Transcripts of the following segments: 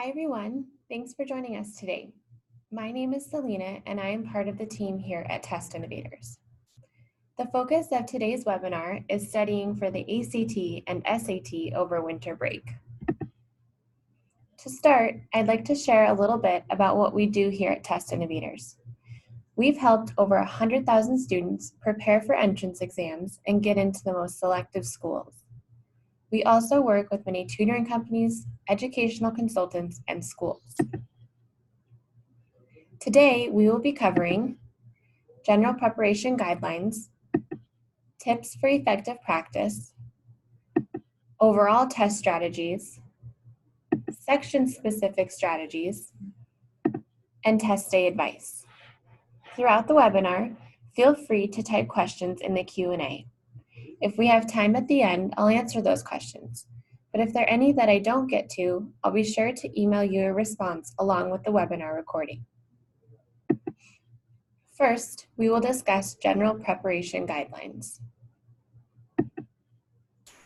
Hi everyone, thanks for joining us today. My name is Celena and I am part of the team here at Test Innovators. The focus of today's webinar is studying for the ACT and SAT over winter break. To start, I'd like to share a little bit about what we do here at Test Innovators. We've helped over 100,000 students prepare for entrance exams and get into the most selective schools. We also work with many tutoring companies, educational consultants, and schools. Today, we will be covering general preparation guidelines, tips for effective practice, overall test strategies, section-specific strategies, and test day advice. Throughout the webinar, feel free to type questions in the Q&A. If we have time at the end, I'll answer those questions. But if there are any that I don't get to, I'll be sure to email you a response along with the webinar recording. First, we will discuss general preparation guidelines.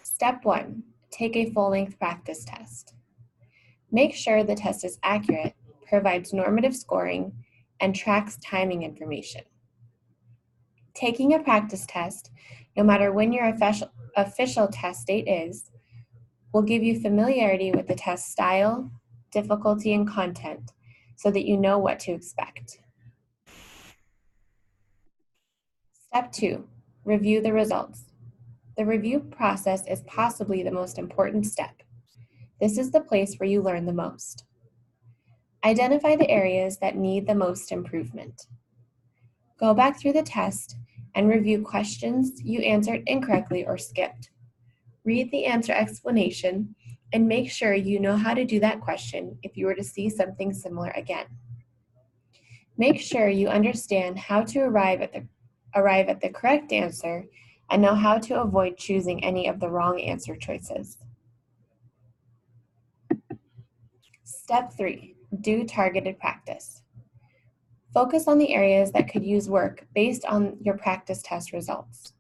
Step 1, take a full-length practice test. Make sure the test is accurate, provides normative scoring, and tracks timing information. Taking a practice test, no matter when your official test date is, will give you familiarity with the test style, difficulty, and content so that you know what to expect. Step 2, review the results. The review process is possibly the most important step. This is the place where you learn the most. Identify the areas that need the most improvement. Go back through the test and review questions you answered incorrectly or skipped. Read the answer explanation and make sure you know how to do that question if you were to see something similar again. Make sure you understand how to arrive at the correct answer and know how to avoid choosing any of the wrong answer choices. Step 3, do targeted practice. Focus on the areas that could use work based on your practice test results.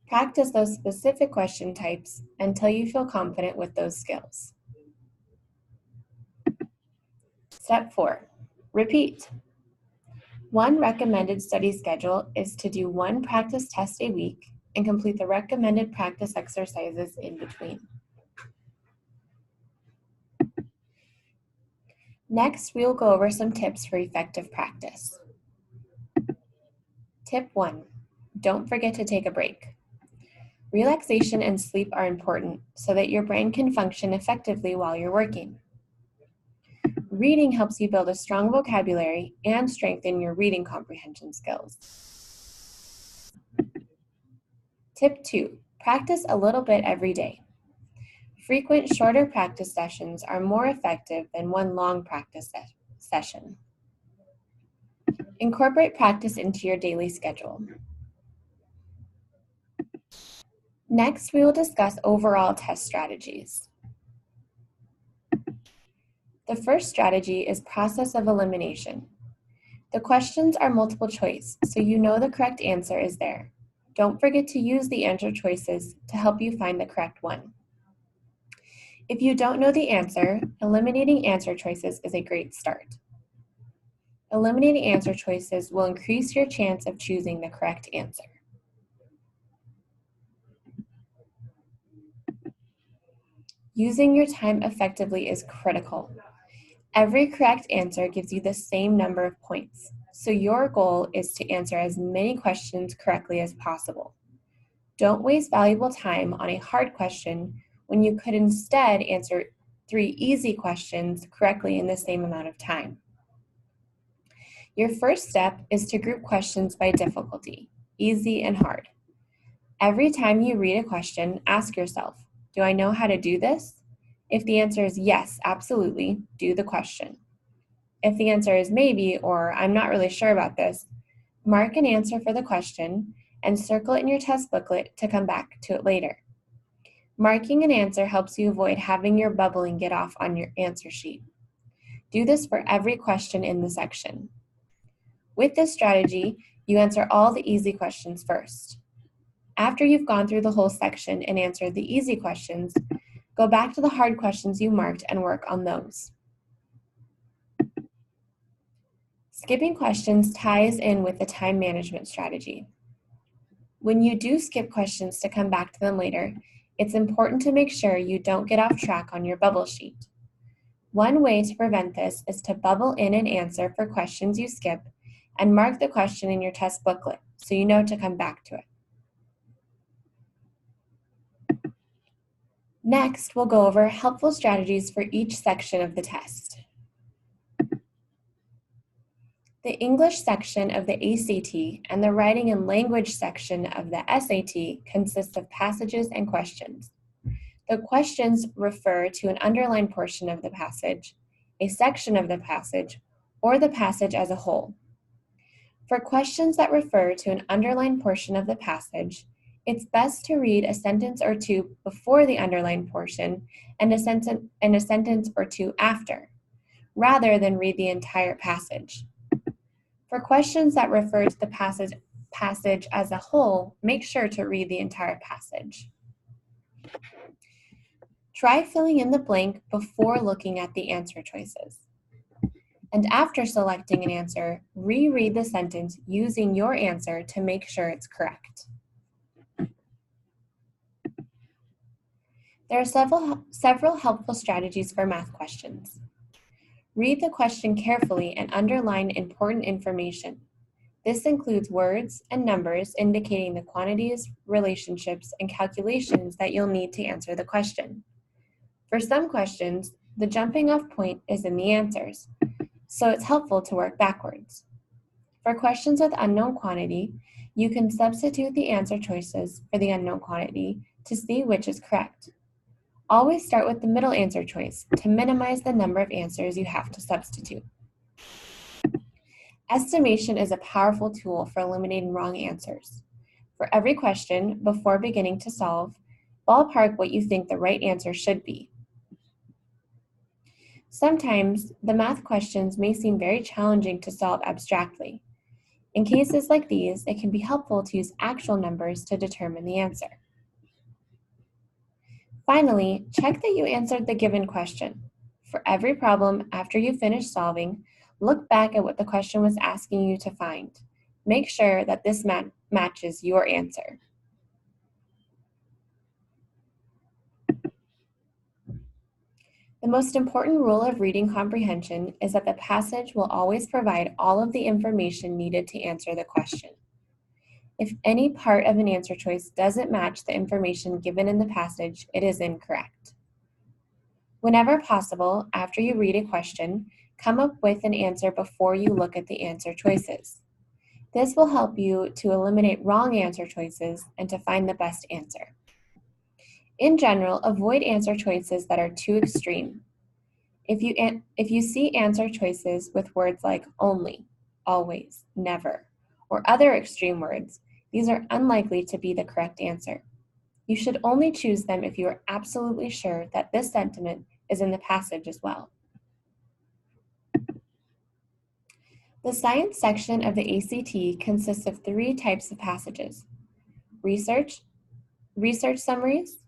Practice those specific question types until you feel confident with those skills. Step 4, repeat. One recommended study schedule is to do one practice test a week and complete the recommended practice exercises in between. Next, we will go over some tips for effective practice. Tip 1, don't forget to take a break. Relaxation and sleep are important so that your brain can function effectively while you're working. Reading helps you build a strong vocabulary and strengthen your reading comprehension skills. Tip 2, practice a little bit every day. Frequent, shorter practice sessions are more effective than one long practice session. Incorporate practice into your daily schedule. Next, we will discuss overall test strategies. The first strategy is process of elimination. The questions are multiple choice, so you know the correct answer is there. Don't forget to use the answer choices to help you find the correct one. If you don't know the answer, eliminating answer choices is a great start. Eliminating answer choices will increase your chance of choosing the correct answer. Using your time effectively is critical. Every correct answer gives you the same number of points, so your goal is to answer as many questions correctly as possible. Don't waste valuable time on a hard question when you could instead answer 3 easy questions correctly in the same amount of time. Your first step is to group questions by difficulty, easy and hard. Every time you read a question, ask yourself, do I know how to do this? If the answer is yes, absolutely, do the question. If the answer is maybe or I'm not really sure about this, mark an answer for the question and circle it in your test booklet to come back to it later. Marking an answer helps you avoid having your bubbling get off on your answer sheet. Do this for every question in the section. With this strategy, you answer all the easy questions first. After you've gone through the whole section and answered the easy questions, go back to the hard questions you marked and work on those. Skipping questions ties in with the time management strategy. When you do skip questions to come back to them later, it's important to make sure you don't get off track on your bubble sheet. One way to prevent this is to bubble in an answer for questions you skip and mark the question in your test booklet so you know to come back to it. Next, we'll go over helpful strategies for each section of the test. The English section of the ACT and the Writing and Language section of the SAT consist of passages and questions. The questions refer to an underlined portion of the passage, a section of the passage, or the passage as a whole. For questions that refer to an underlined portion of the passage, it's best to read a sentence or two before the underlined portion and a sentence or two after, rather than read the entire passage. For questions that refer to the passage as a whole, make sure to read the entire passage. Try filling in the blank before looking at the answer choices. And after selecting an answer, reread the sentence using your answer to make sure it's correct. There are several helpful strategies for math questions. Read the question carefully and underline important information. This includes words and numbers indicating the quantities, relationships, and calculations that you'll need to answer the question. For some questions, the jumping off point is in the answers, so it's helpful to work backwards. For questions with unknown quantity, you can substitute the answer choices for the unknown quantity to see which is correct. Always start with the middle answer choice to minimize the number of answers you have to substitute. Estimation is a powerful tool for eliminating wrong answers. For every question, before beginning to solve, ballpark what you think the right answer should be. Sometimes, the math questions may seem very challenging to solve abstractly. In cases like these, it can be helpful to use actual numbers to determine the answer. Finally, check that you answered the given question. For every problem after you finish solving, look back at what the question was asking you to find. Make sure that this matches your answer. The most important rule of reading comprehension is that the passage will always provide all of the information needed to answer the question. If any part of an answer choice doesn't match the information given in the passage, it is incorrect. Whenever possible, after you read a question, come up with an answer before you look at the answer choices. This will help you to eliminate wrong answer choices and to find the best answer. In general, avoid answer choices that are too extreme. If you see answer choices with words like only, always, never, or other extreme words, these are unlikely to be the correct answer. You should only choose them if you are absolutely sure that this sentiment is in the passage as well. The science section of the ACT consists of 3 types of passages: research summaries,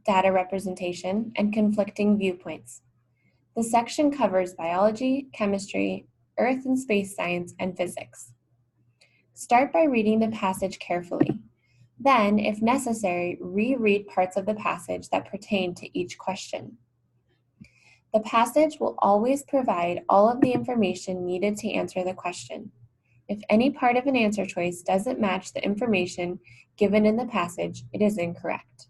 data representation, and conflicting viewpoints. The section covers biology, chemistry, earth and space science, and physics. Start by reading the passage carefully. Then, if necessary, reread parts of the passage that pertain to each question. The passage will always provide all of the information needed to answer the question. If any part of an answer choice doesn't match the information given in the passage, it is incorrect.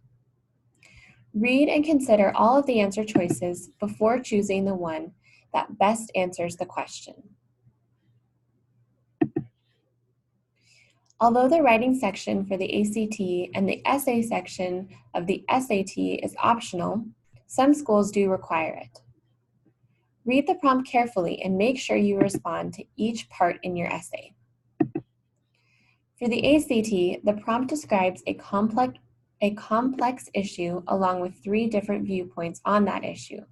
Read and consider all of the answer choices before choosing the one that best answers the question. Although the writing section for the ACT and the essay section of the SAT is optional, some schools do require it. Read the prompt carefully and make sure you respond to each part in your essay. For the ACT, the prompt describes a complex issue along with 3 different viewpoints on that issue.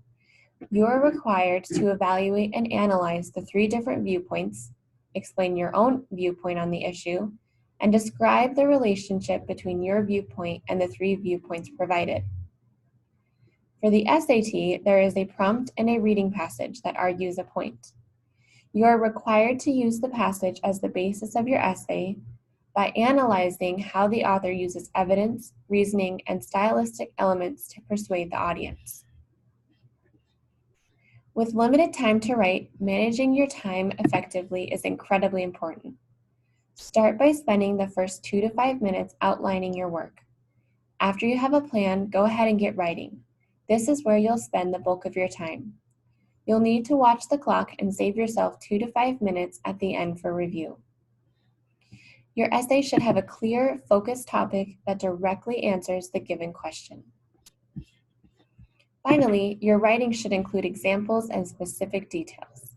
You are required to evaluate and analyze the 3 different viewpoints, explain your own viewpoint on the issue, and describe the relationship between your viewpoint and the 3 viewpoints provided. For the SAT, there is a prompt and a reading passage that argues a point. You are required to use the passage as the basis of your essay by analyzing how the author uses evidence, reasoning, and stylistic elements to persuade the audience. With limited time to write, managing your time effectively is incredibly important. Start by spending the first 2 to 5 minutes outlining your work. After you have a plan, go ahead and get writing. This is where you'll spend the bulk of your time. You'll need to watch the clock and save yourself 2 to 5 minutes at the end for review. Your essay should have a clear, focused topic that directly answers the given question. Finally, your writing should include examples and specific details.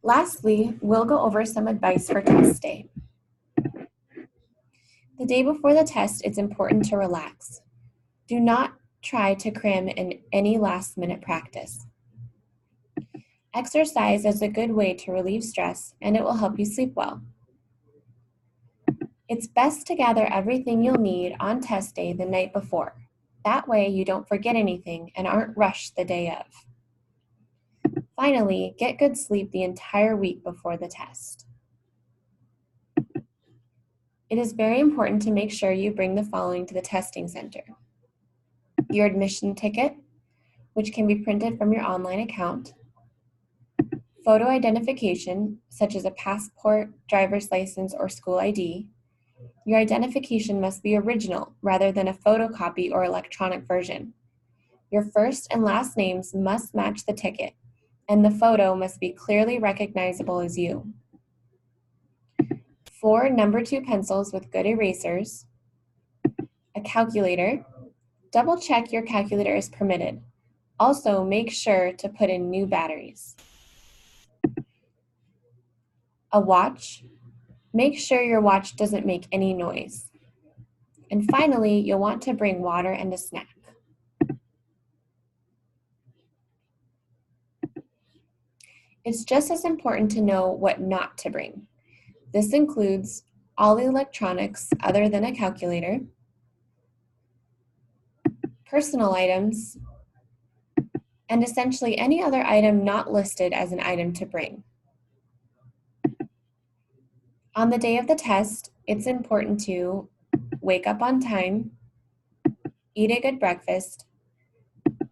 Lastly, we'll go over some advice for test day. The day before the test, it's important to relax. Do not try to cram in any last-minute practice. Exercise is a good way to relieve stress, and it will help you sleep well. It's best to gather everything you'll need on test day the night before. That way you don't forget anything and aren't rushed the day of. Finally, get good sleep the entire week before the test. It is very important to make sure you bring the following to the testing center: your admission ticket, which can be printed from your online account, photo identification, such as a passport, driver's license, or school ID. Your identification must be original rather than a photocopy or electronic version. Your first and last names must match the ticket, and the photo must be clearly recognizable as you. 4 number 2 pencils with good erasers, a calculator. Double check your calculator is permitted. Also, make sure to put in new batteries. A watch. Make sure your watch doesn't make any noise. And finally, you'll want to bring water and a snack. It's just as important to know what not to bring. This includes all electronics other than a calculator, personal items, and essentially any other item not listed as an item to bring. On the day of the test, it's important to wake up on time, eat a good breakfast,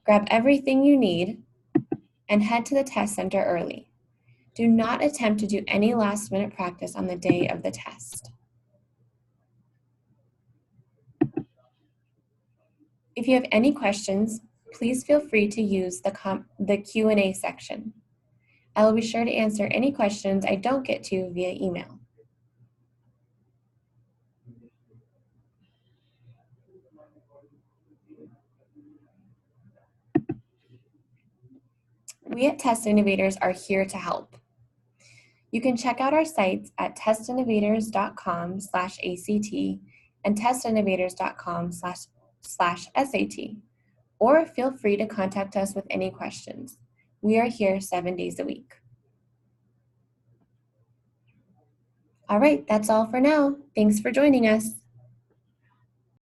grab everything you need, and head to the test center early. Do not attempt to do any last-minute practice on the day of the test. If you have any questions, please feel free to use the Q&A section. I will be sure to answer any questions I don't get to via email. We at Test Innovators are here to help. You can check out our sites at testinnovators.com/ACT and testinnovators.com/SAT, or feel free to contact us with any questions. We are here 7 days a week. All right, that's all for now. Thanks for joining us.